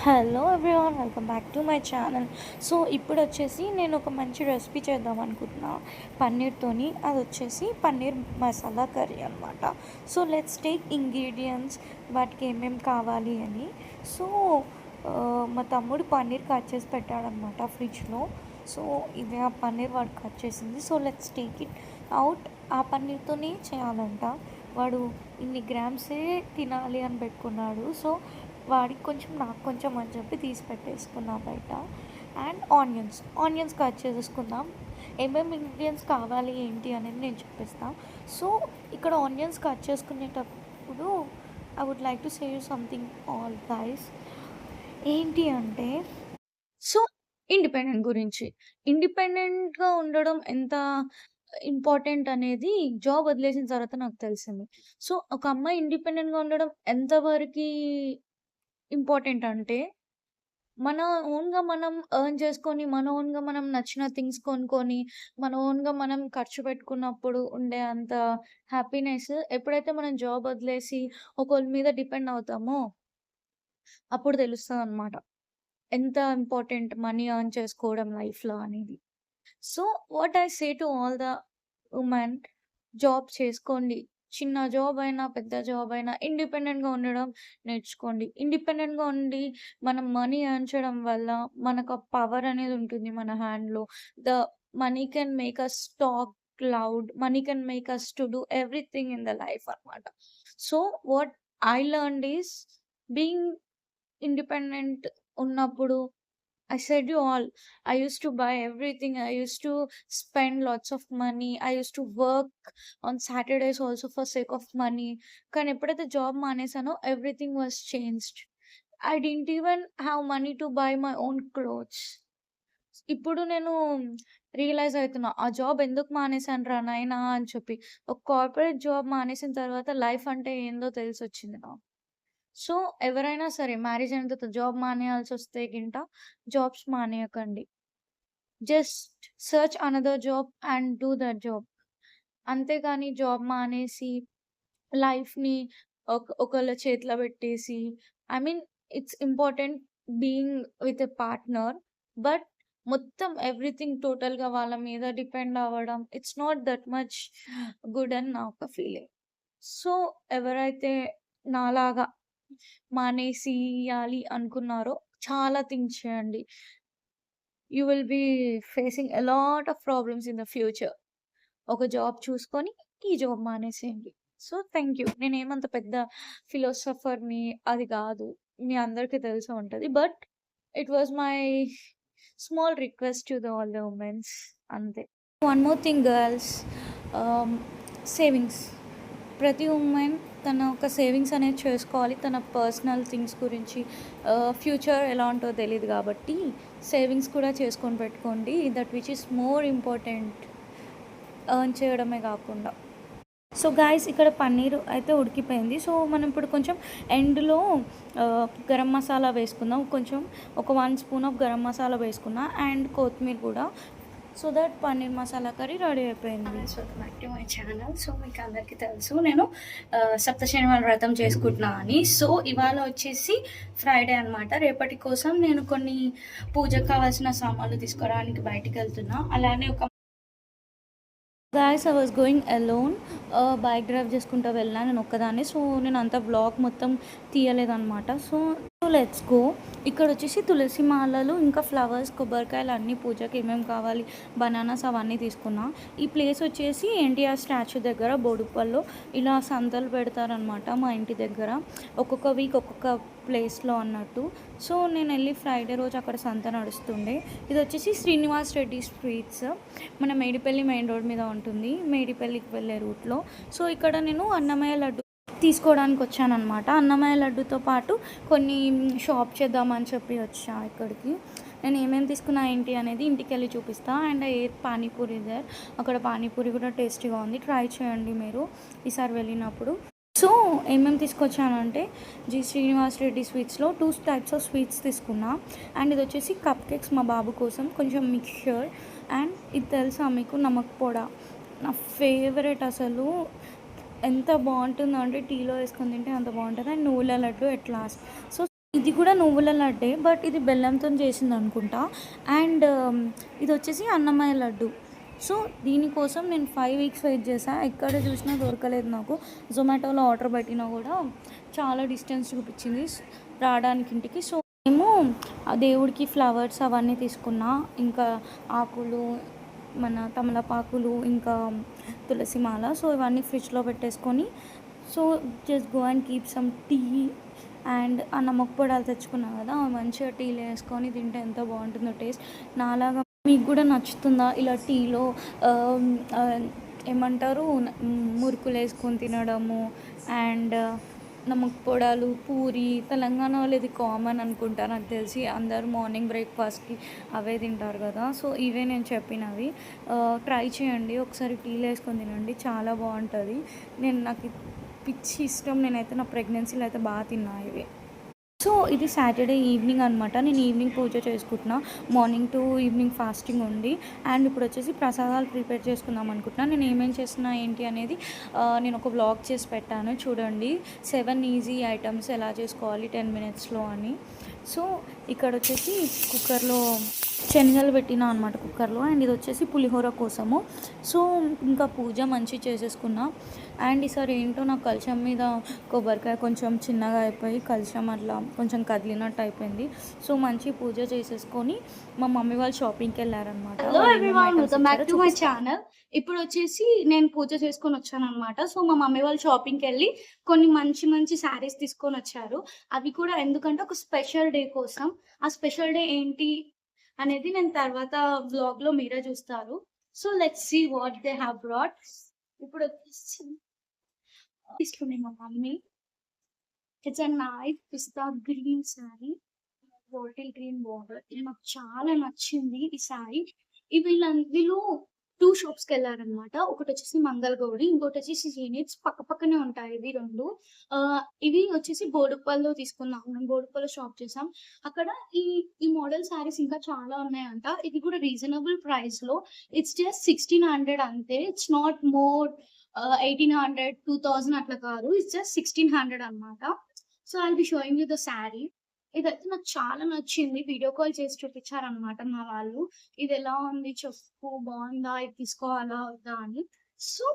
Hello everyone, welcome back to my channel. So ఇప్పుడు వచ్చేసి నేను ఒక మంచి రెసిపీ చేద్దాం అనుకుంటున్నా పన్నీర్తోని. అది వచ్చేసి పన్నీర్ మసాలా కర్రీ అనమాట. సో లెట్స్ టేక్ ఇంగ్రీడియంట్స్, వాటికి ఏమేమి కావాలి అని. సో మా తమ్ముడు పన్నీర్ కట్ చేసి పెట్టాడనమాట ఫ్రిడ్జ్లో. సో ఇది ఆ పన్నీర్ వాడు కట్ చేసింది. So let's take it out. ఆ పన్నీర్తోనే చేయాలంట. వాడు ఇన్ని గ్రామ్సే తినాలి అని పెట్టుకున్నాడు. సో వాడికి కొంచెం నాకు కొంచెం అని చెప్పి తీసి పెట్టేసుకున్నా బయట. అండ్ ఆనియన్స్ కట్ చేసేసుకుందాం. ఏమేమి ఇంగ్రీడియంట్స్ కావాలి ఏంటి అనేది నేను చెప్పిస్తాను. సో ఇక్కడ ఆనియన్స్ కట్ చేసుకునేటప్పుడు I would like to say you something all guys. ఏంటి అంటే, సో ఇండిపెండెంట్గా ఉండడం ఎంత ఇంపార్టెంట్ అనేది జాబ్ వదిలేసిన తర్వాత నాకు తెలిసింది. సో ఒక అమ్మాయి ఇండిపెండెంట్గా ఉండడం ఎంతవరకు ఇంపార్టెంట్ అంటే, మన ఓన్‌గా మనం ఎర్న్ చేసుకొని, మన ఓన్‌గా మనం నచ్చిన థింగ్స్ కొనుక్కొని, మన ఓన్‌గా మనం ఖర్చు పెట్టుకున్నప్పుడు ఉండే అంత హ్యాపీనెస్ ఎప్పుడైతే మనం జాబ్ వదిలేసి ఒకళ్ళ మీద డిపెండ్ అవుతామో, అప్పుడు తెలుస్తదనమాట. ఎంత ఇంపార్టెంట్ మనీ ఎర్న్ చేసుకోవడం లైఫ్‌లో అనేది. So what I say to all the women, job చేసుకోండి. చిన్న జాబ్ అయినా, పెద్ద జాబ్ అయినా ఇండిపెండెంట్‌గా ఉండడం నేర్చుకోండి. ఇండిపెండెంట్‌గా ఉండి మనం మనీ ఎర్న్ చేయడం వల్ల మనకు ఆ పవర్ అనేది ఉంటుంది మన హ్యాండ్‌లో. The money can make us talk loud. Money can make us to do everything in the life అన్నమాట. So what I learned is being independent ఉన్నప్పుడు, I said you all, I used to buy everything. I used to spend lots of money. I used to work on Saturdays also for sake of money. కానీ ఎప్పుడైతే job మానేసానో everything was changed. I didn't even have money to buy my own clothes. ఇప్పుడు నేను realise అవుతున్నా, ఆ job ఎందుకు మానేసానురా నాయనా అని చెప్పి. ఒక కార్పొరేట్ జాబ్ మానేసిన తర్వాత లైఫ్ అంటే ఏందో తెలిసొచ్చింది నాకు. సో ఎవరైనా సరే మ్యారేజ్ అయిన తర్వాత జాబ్ మానేయాల్సొస్తే గింట జాబ్స్ మానేయకండి. Just search another job and do that job. అంతేగాని జాబ్ మానేసి లైఫ్‌ని ఒకళ్ళ చేతిలో పెట్టేసి, I mean it's important being with a partner. But మొత్తం ఎవ్రీథింగ్ టోటల్‌గా వాళ్ళ మీద డిపెండ్ అవ్వడం, it's not that much good అని నా ఒక ఫీలింగ్. సో ఎవరైతే నాలాగా మానేసియాలి అనుకున్నారో చాలా థింక్ చేయండి. You will be facing a lot of problems in the future. ఒక జాబ్ చూసుకొని ఈ జాబ్ మానేసేయండి. So thank you. నేనేమంత పెద్ద ఫిలాసఫర్‌ని అది గాదు. మీ అందరికీ తెలిసే ఉంటది. But it was my small request to all the women's, అంతే. One more thing girls, savings. ప్రతి ఉమెన్ తన ఒక సేవింగ్స్ అనేది చేసుకోవాలి. తన పర్సనల్ థింగ్స్ గురించి, ఫ్యూచర్ ఎలా ఉంటుందో తెలీదు కాబట్టి సేవింగ్స్ కూడా చేసుకొని పెట్టుకోండి. That which is more important, earn చేయడమే కాకుండా. సో గాయ్స్, ఇక్కడ పన్నీర్ అయితే ఉడికిపోయింది. సో మనం ఇప్పుడు కొంచెం ఎండ్‌లో గరం మసాలా వేసుకుందాం. ఒక 1 స్పూన్ ఆఫ్ గరం మసాలా వేసుకున్నా అండ్ కొత్తిమీర కూడా. So that paneer masala curry ready అయిపోయింది. Welcome back to my channel. So మీకు అందరికీ తెలుసు నేను సప్తశనివారం వ్రతం చేసుకుంటున్నా అని. సో ఇవాళ వచ్చేసి ఫ్రైడే అనమాట. రేపటి కోసం నేను కొన్ని పూజకు కావాల్సిన సామాన్లు తీసుకోవడానికి బయటికి వెళ్తున్నా. అలానే ఒక guys, I was going alone. Bike drive చేసుకుంటూ వెళ్ళాను నేను ఒక్కదాన్నే. సో నేను అంత వ్లాగ్ మొత్తం తీయలేదన్నమాట. So let's go. ఇక్కడ వచ్చేసి తులసి మాలలు, ఇంకా ఫ్లవర్స్, కొబ్బరికాయలు అన్నీ పూజకి ఏమేమి కావాలి, బనానాస్ అవన్నీ తీసుకున్నా. ఈ ప్లేస్ వచ్చేసి ఎన్టీఆర్ స్టాచ్యూ దగ్గర బోడుప్పల్లో ఇలా సంతలు పెడతారనమాట మా ఇంటి దగ్గర. ఒక్కొక్క వీక్ ఒక్కొక్క ప్లేస్లో అన్నట్టు. సో నేను వెళ్ళి ఫ్రైడే రోజు అక్కడ సంత నడుస్తుండే. ఇది వచ్చేసి శ్రీనివాస్ రెడ్డి స్వీట్స్. మన మేడిపల్లి మెయిన్ రోడ్ మీద ఉంటుంది, మేడిపల్లికి వెళ్ళే రూట్లో. సో ఇక్కడ నేను అన్నమయ్య లడ్డు తీసుకోవడానికి వచ్చానమాట. అన్నమయ్య లడ్డుతో పాటు కొన్ని షాప్ చేద్దామని చెప్పి వచ్చా ఇక్కడికి. నేను ఏమేమి తీసుకున్నా ఏంటి అనేది ఇంటికి వెళ్ళి చూపిస్తా. అండ్ ఏ పానీపూరి దగ్గర, అక్కడ పానీపూరి కూడా టేస్టీగా ఉంది. ట్రై చేయండి మీరు ఈసారి వెళ్ళినప్పుడు. సో ఏమేమి తీసుకొచ్చానంటే, శ్రీనివాస్ రెడ్డి స్వీట్స్లో 2 టైప్స్ ఆఫ్ స్వీట్స్ తీసుకున్నా. అండ్ ఇది వచ్చేసి కప్ కేక్స్ మా బాబు కోసం, కొంచెం మిక్చర్. అండ్ ఇది తెలుసా మీకు, నమక్ పొడ నా ఫేవరెట్ అసలు. ఎంత బావుంటుందో అంటే టీలో ఏసుకొని తింటే అంత బావుంటది. అండ్ నువ్వుల లడ్డు ఎట్ లాస్ట్. సో, ఇది కూడా నువ్వుల లడ్డే. బట్ ఇది బెల్లంతోని చేసిందనుకుంటా. అండ్ ఇదొచ్చేసి అన్నమయ్య లడ్డు. సో, దీనికోసం నేను 5 వీక్స్ వెయిట్ చేశా. ఎక్కడ చూసినా దొరకలేదు నాకు. జొమాటోలో ఆర్డర్ పెట్టినా కూడా చాలా డిస్టెన్స్ చూపిచ్చింది రావడానికి ఇంటికి. సో, మేము ఆ దేవుడికి ఫ్లవర్స్ అవన్నీ తీసుకున్నా. ఇంకా ఆకులు, మన తమలపాకులు, ఇంకా తులసి మాల. సో, ఇవన్నీ ఫ్రిడ్జ్‌లో పెట్టేసుకొని, so, just go and keep some tea and ఆ నమ్మకపొడాలు తెచ్చుకున్నా కదా! అవి మంచిగా టీలో ఏసుకొని తింటే ఎంత బావుంటుందో టేస్ట్. నాలాగా మీకు కూడా నచ్చుతుందా ఇలా టీలో ఆహ్, ఆహ్, ఏమంటారు మురుకులేసుకొని తినడము అండ్ నమ్మకపొడాలు, పూరి తెలంగాణ వాళ్ళు ఇది కామన్ అనుకుంటా నాకు తెలిసి. అందరూ మార్నింగ్ బ్రేక్‌ఫాస్ట్‌కి అవే తింటారు కదా! సో, ఇవే నేను చెప్పినవి. ట్రై చేయండి. ఒకసారి టీలో ఏసుకొని తినండి. చాలా బావుంటది. నాకు పిచ్చి ఇష్టం. నేనైతే నా ప్రెగ్నెన్సీలో అయితే బాగా తిన్నా ఇవి. సో, ఇది సాటర్‌డే ఈవినింగ్ అనమాట. నేను ఈవినింగ్ పూజ చేసుకుంటున్నా. మార్నింగ్ టు ఈవినింగ్ ఫాస్టింగ్ ఉండి. అండ్ ఇప్పుడొచ్చేసి ప్రసాదాలు ప్రిపేర్ చేసుకుందాం అనుకుంటున్నా. నేను ఏమేం చేస్తున్నా ఏంటి అనేది నేను ఒక వ్లాగ్ చేసి పెట్టాను చూడండి. 7 ఈజీ ఐటెమ్స్ ఎలా చేసుకోవాలి 10 మినిట్స్‌లో అని. సో, ఇక్కడొచ్చేసి కుక్కర్‌లో శనగలు పెట్టినా అనమాట కుక్కర్‌లో. అండ్ ఇదొచ్చేసి పులిహోర కోసము. సో, ఇంకా పూజ మంచిగా చేసేసుకున్నా. అండ్ ఈసారి ఏంటో నా కలశం మీద కొబ్బరికాయ కొంచెం చిన్నగా అయిపోయి కలశం అట్లా కొంచెం కదిలినట్టు అయిపోయింది. సో, మంచి పూజ చేసేసుకొని మా మమ్మీ వాళ్ళు షాపింగ్‌కి వెళ్ళారనమాట. Hello everyone, welcome back to my channel. ఇప్పుడు వచ్చేసి నేను పూజ చేసుకొని వచ్చానన్నమాట. సో మా మమ్మీ వాళ్ళు షాపింగ్కి వెళ్ళి కొన్ని మంచి మంచి శారీస్ తీసుకొని వచ్చారు. అవి కూడా ఎందుకంటే ఒక స్పెషల్ డే కోసం. ఆ స్పెషల్ డే ఏంటి అనేది నేను తర్వాత వ్లాగ్ లో మీరే చూస్తారు. So let's see what they have brought. ఇప్పుడు వచ్చేసి తీసుకుంది మా mummy. It's a nice pista green sari, bottle green border. ఇది నాకు చాలా నచ్చింది ఈ శారీ. వీళ్ళు 2 షాప్స్‌కి వెళ్ళారనమాట. ఒకటి వచ్చేసి మంగళగౌరి, ఇంకోటి వచ్చేసి జీనిట్స్. పక్క పక్కనే ఉంటాయి ఇవి 2. ఇవి వచ్చేసి బోడుప్పల్లో తీసుకున్నాం. మేము బోడుప్పల్లో షాప్ చేసాం. అక్కడ ఈ ఈ మోడల్ శారీస్ ఇంకా చాలా ఉన్నాయంట. ఇది కూడా రీజనబుల్ ప్రైస్‌లో. ఇట్స్ జస్ట్ 1600 అంతే. ఇట్స్ నాట్ మోర్ 1800, 2000 అట్లా కాదు. ఇట్స్ జస్ట్ 1600 అనమాట. So I'll be showing you the sari. ఇదైతే నాకు చాలా నచ్చింది. వీడియో కాల్ చేసి చూపించారనమాట మా వాళ్ళు. ఇదెలా ఉంది చెప్పు, బావుందా? ఇది తీసుకోవాలా? వద్దా? అని. సో,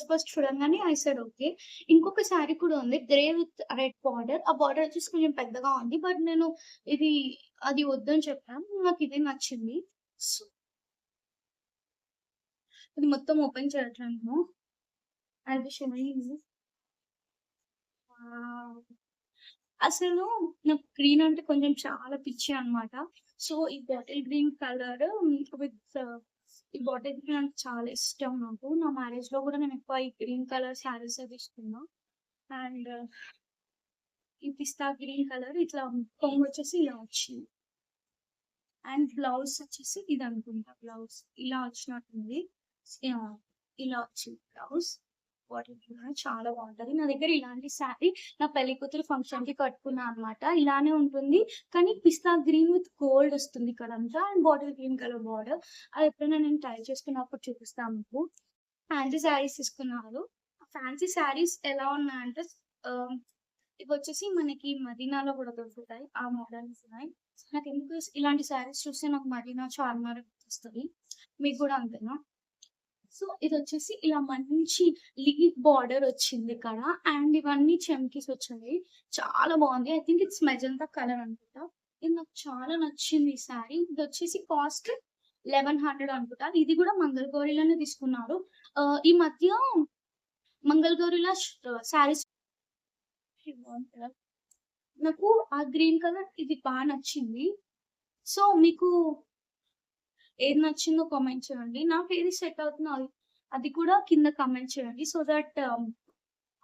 ఫస్ట్ చూడంగానే ఐ సెడ్ ఓకే. ఇంకొక శారీ కూడా ఉంది. Grey with red border. ఆ బార్డర్ వచ్చేసి కొంచెం పెద్దగా ఉంది. బట్ నేను ఇది అది వద్దని చెప్పాను. నాకిదే నచ్చింది. సో, ఇది మొత్తం ఓపెన్ చేయట్లేను. I'll be showing you. Wow! అసలు నాకు గ్రీన్ అంటే కొంచెం చాలా పిచ్చి అన్నమాట. సో, ఈ బాటిల్ గ్రీన్ కలర్ విత్ ఈ బాటిల్ గ్రీన్ అంటే చాలా ఇష్టం నాకు. నా మ్యారేజ్‌లో కూడా నేను ఎక్కువ ఈ గ్రీన్ కలర్ శారీసే తీసుకున్నా. అండ్ ఈ పిస్తా గ్రీన్ కలర్ ఇట్లా కొంగొచ్చేసి ఇలా వచ్చింది. అండ్ బ్లౌజ్ వచ్చేసి ఇదనుకుంటా బ్లౌజ్. ఇలా వచ్చినట్టుంది. యాహ్! ఇలా వచ్చింది బ్లౌజ్. బాటిల్ గ్రీన్ చాలా బావుంటది. నా దగ్గర ఇలాంటి శారీ నా పెళ్లి కూతురు ఫంక్షన్‌కి కట్టుకున్నా అనమాట. ఇలానే ఉంటుంది. కానీ పిస్తా గ్రీన్ విత్ గోల్డ్ వస్తుంది ఇక్కడంతా. And bottle green colour border. అది ఎప్పుడైనా నేను ట్రై చేసుకున్నప్పుడు చూపిస్తాను మీకు. ఫ్యాన్సీ శారీస్ తీసుకున్నారు. ఫ్యాన్సీ శారీస్ ఎలా ఉన్నాయంటే ఆహ్, ఇవొచ్చేసి మనకి మదీనాలో కూడా దొరుకుతాయి. ఆ మోడల్స్ ఉన్నాయి. నాకెందుకు ఇలాంటి శారీస్ చూస్తే నాకు మదీనా, చార్మినార్ గుర్తొస్తది. మీకు గూడా అంతేనా? సో, ఇదొచ్చేసి ఇలా మంచి లీఫ్ బార్డర్ వచ్చింది ఇక్కడ. అండ్ ఇవన్నీ చమ్కీస్ వచ్చాయి. చాలా బావుంది. I think it's magenta colour అనుకుంటా. ఇది నాకు చాలా నచ్చింది ఈ శారీ. ఇదొచ్చేసి కాస్ట్ 1100 అనుకుంటా. ఇది కూడా మంగళగౌరిలోనే తీసుకున్నారు. ఈ మధ్య మంగళగౌరిలో శారీస్ బావుంటదా? నాకు ఆ గ్రీన్ కలర్ ఇది నచ్చింది. సో, మీకు ఏది నచ్చిందో కామెంట్ చేయండి. నాకేది సెట్ అవుతుందో అది కూడా కింద కామెంట్ చేయండి. సో దట్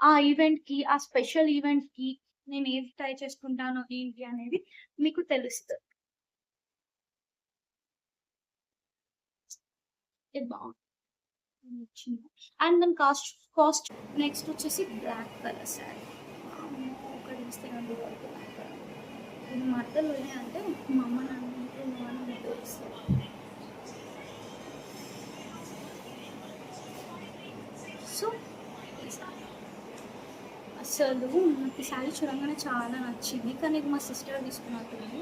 ఆ ఈవెంట్‌కి, ఆ స్పెషల్ ఈవెంట్‌కి నేను ఏది ట్రై చేసుకుంటానో ఏంటి అనేది మీకు తెలుస్తది. ఇది బావుంది. నచ్చింది. అండ్ దాని కాస్ట్ నెక్స్ట్ వచ్చేసి బ్లాక్ కలర్ శారీ. అమ్మో! ఒకటి ఇస్తే రెండు పడుతున్నాయి ఇక్కడ. ఇది మడతలు ఉన్నాయంటే మా అమ్మ నన్ను ఇంట్లో ఉన్నాను తెలుస్తది. సో, ఈ శారీ. అసలు నాకు ఈ శారీ చూడంగానే చాలా నచ్చింది, కానీ ఇది మా సిస్టర్ తీసుకున్నట్టుంది.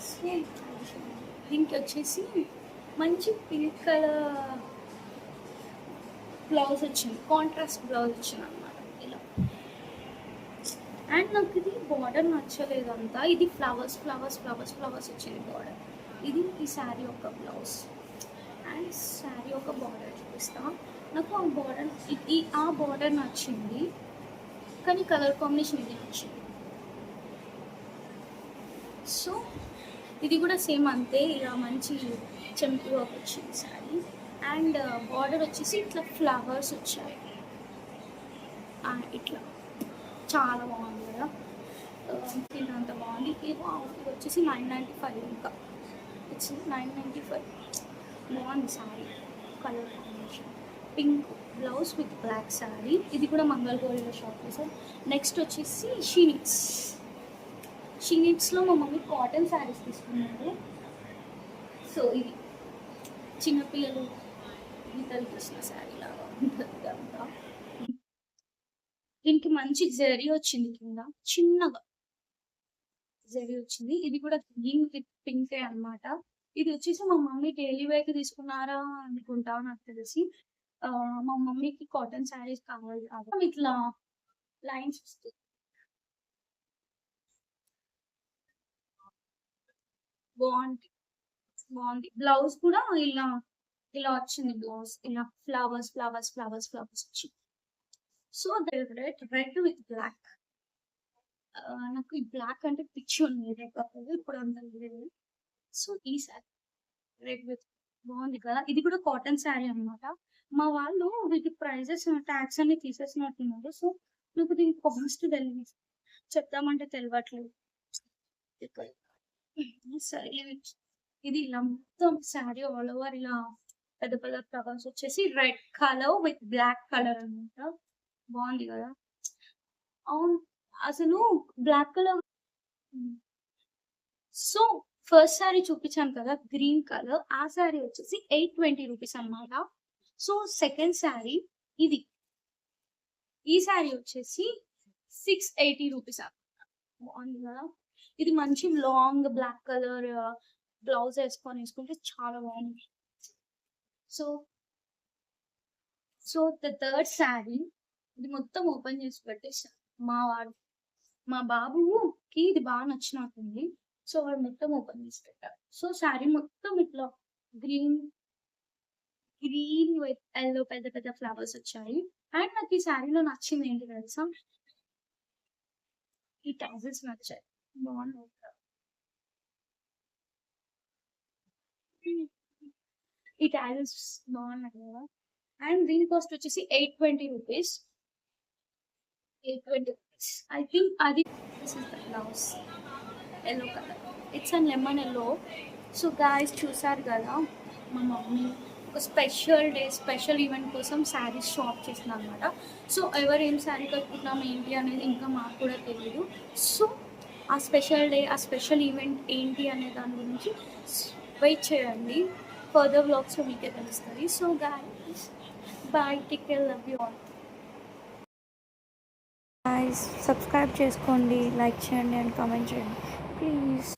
సో దీనికి వచ్చేసి మంచి పింక్ కలర్ బ్లౌజ్ వచ్చింది, కాంట్రాస్ట్ బ్లౌజ్ వచ్చింది అనమాట ఇలా. అండ్ నాకు ఇది బార్డర్ నచ్చలేదు అంతా, ఇది ఫ్లవర్స్ ఫ్లవర్స్ ఫ్లవర్స్ ఫ్లవర్స్ వచ్చింది బార్డర్. ఇది ఈ శారీ యొక్క బ్లౌజ్ అండ్ శారీ యొక్క బార్డర్ చూపిస్తా. నాకు ఆ బార్డర్ ఆ బార్డర్ నచ్చింది, కానీ కలర్ కాంబినేషన్ ఇది నచ్చింది. సో ఇది కూడా సేమ్ అంతే, ఇలా మంచి చెంపు వర్క్ వచ్చింది శారీ. అండ్ బార్డర్ వచ్చేసి ఇట్లా ఫ్లవర్స్ వచ్చాయి ఇట్లా, చాలా బాగుంది కదా. ఇది అంత బాగుంది. ఇది వచ్చేసి 995, ఇంకా ఇట్స్ 995. బాగుంది sari, colour combination pink blouse with black sari. ఇది కూడా మంగళగౌరిలో షాప్ చేశారు. నెక్స్ట్ వచ్చేసి షీనిట్స్లో మా మమ్మీ కాటన్ శారీస్ తీసుకున్నారు. సో ఇది చిన్నపిల్లలు గీతలు తీసిన శారీ లాగా ఉంటుంది అంతా. దీనికి మంచి జరీ వచ్చింది, కింద చిన్నగా జరీ వచ్చింది. ఇది కూడా గ్రీన్ విత్ పింక్ అన్నమాట. ఇది వచ్చేసి మా మమ్మీ డైలీ వేర్కి తీసుకున్నారా అనుకుంటా, నాకు తెలిసి. మా మమ్మీకి కాటన్ శారీస్ కావాలి కాబట్టి ఇట్లా లైన్స్ వస్తాయి. బాగుంది బ్లౌజ్ కూడా ఇలా ఇలా వచ్చింది. బ్లౌజ్ ఇలా ఫ్లవర్స్ ఫ్లవర్స్ ఫ్లవర్స్ ఫ్లవర్స్ వచ్చింది. So red with black. నాకు ఈ బ్లాక్ అంటే పిచ్చి ఉంది, ఇప్పుడు అంత లేదు. సో ఈ శారీ రెడ్ విత్ బాగుంది కదా. ఇది కూడా కాటన్ శారీ అనమాట. మా వాళ్ళు వీటి ప్రైజెస్ ట్యాక్స్ అన్ని తీసేసినట్టున్నారు. సో నాకు దీని కాస్ట్ తెలియదు, చెప్తామంటే తెలియట్లేదు. సరే ఇది ఇలా మొత్తం శారీ ఆల్ ఓవర్ ఇలా పెద్ద పెద్ద ఫ్లవర్స్ వచ్చేసి red colour with black colour అనమాట. బాగుంది కదా. అవును, అసలు black colour. So first sari చూపించాను కదా గ్రీన్ కలర్, ఆ శారీ వచ్చేసి 820 రూపీస్ అనమాట. సో సెకండ్ శారీ ఇది, ఈ శారీ వచ్చేసి 680 రూపీస్ అనమాట. బాగుంది కదా. ఇది మంచి లాంగ్ బ్లాక్ కలర్ బ్లౌజ్ వేసుకుంటే చాలా బాగుంది. సో ద థర్డ్ శారీ ఇది మొత్తం ఓపెన్ చేసి పెట్టేసాను. మా బాబుకి ఇది బాగా నచ్చినట్టుంది. సో వాడు మొత్తం ఓపెన్ చేసి పెట్టారు. సో శారీ మొత్తం ఇట్లా గ్రీన్ విత్ ఎల్లో పెద్ద పెద్ద ఫ్లవర్స్ వచ్చాయి. అండ్ నాకు ఈ శారీలో నచ్చింది ఏంటి తెలుసా, ఈ టాజల్స్ నచ్చాయి, బాగున్నాయి. ఈ టాజల్స్ బాగున్నాయి కదా. అండ్ దీని కాస్ట్ వచ్చేసి 820 రూపీస్. 820 రూపీస్. ఐ థింక్ అది this is the blouse, yellow colour, it's and lemon yellow. So guys చూసారు కదా, మా మమ్మీ ఒక స్పెషల్ ఈవెంట్ కోసం శారీస్ షాప్ చేసింది అనమాట. సో ఎవరు ఏం శారీ కట్టుకుంటున్నాం ఏంటి అనేది ఇంకా మాకు కూడా తెలియదు. సో ఆ స్పెషల్ ఈవెంట్ ఏంటి అనే దాని గురించి వెయిట్ చేయండి, ఫర్దర్ వ్లాగ్స్లో మీకే తెలుస్తుంది. So guys bye, take care, love you all. Guys subscribe చేసుకోండి, లైక్ చేయండి అండ్ కామెంట్ చేయండి ప్లీజ్.